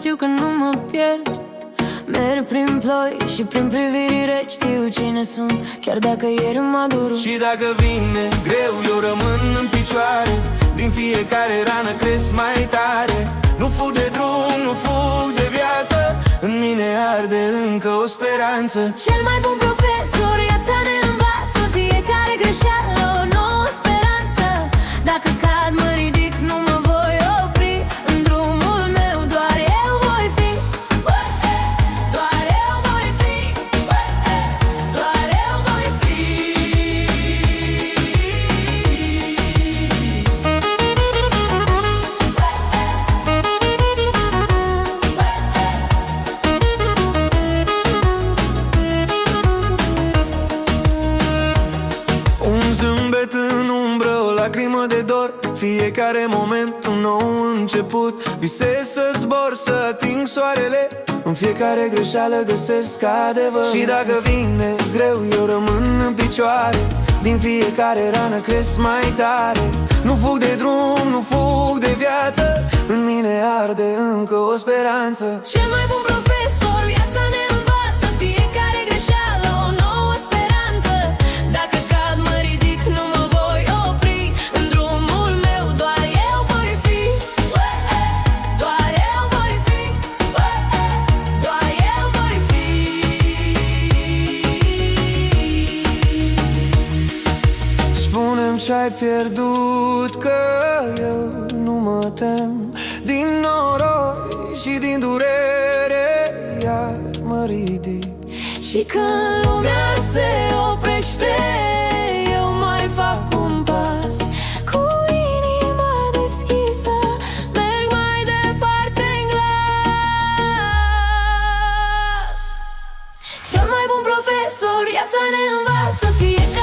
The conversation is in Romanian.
știu că nu mă pierd. Merg prin ploi și prin priviri reci, știu cine sunt, chiar dacă ieri m-a durut. Și dacă vine greu, eu rămân în picioare. Din fiecare rană cresc mai tare. Nu fug de drum, nu fug de viață. În mine arde încă o speranță. Cel mai bun profesor, viața ne învață. Fiecare greșeală o nouă speranță. Dacă cad, mă ridic, nu mă voi opri. În drumul meu doar eu voi fi. Doar eu voi fi. Doar eu voi fi. Un zâmbet în umbră, o lacrimă de dor. Fiecare moment un nou început. Visez să zbor, să ating soarele. În fiecare greșeală găsesc adevăr. Și dacă vine greu, eu rămân în picioare. Din fiecare rană cresc mai tare. Nu fug de drum, nu fug de viață. În mine arde încă o speranță. Cel mai bun profesor, viața ne învață. Fiecare greșeală o nouă speranță. Dacă cad, mă ridic, nu mă voi opri. În drumul meu doar eu voi fi. Doar eu voi fi. Doar eu voi fi. Spune-mi ce-ai pierdut, că eu nu mă tem. Din noroi și din durere iar mă ridic. Și când lumea se oprește, eu mai fac un pas. Cu inima deschisă, merg mai departe în glas. Cel mai bun profesor, viața ne învață. Fiecare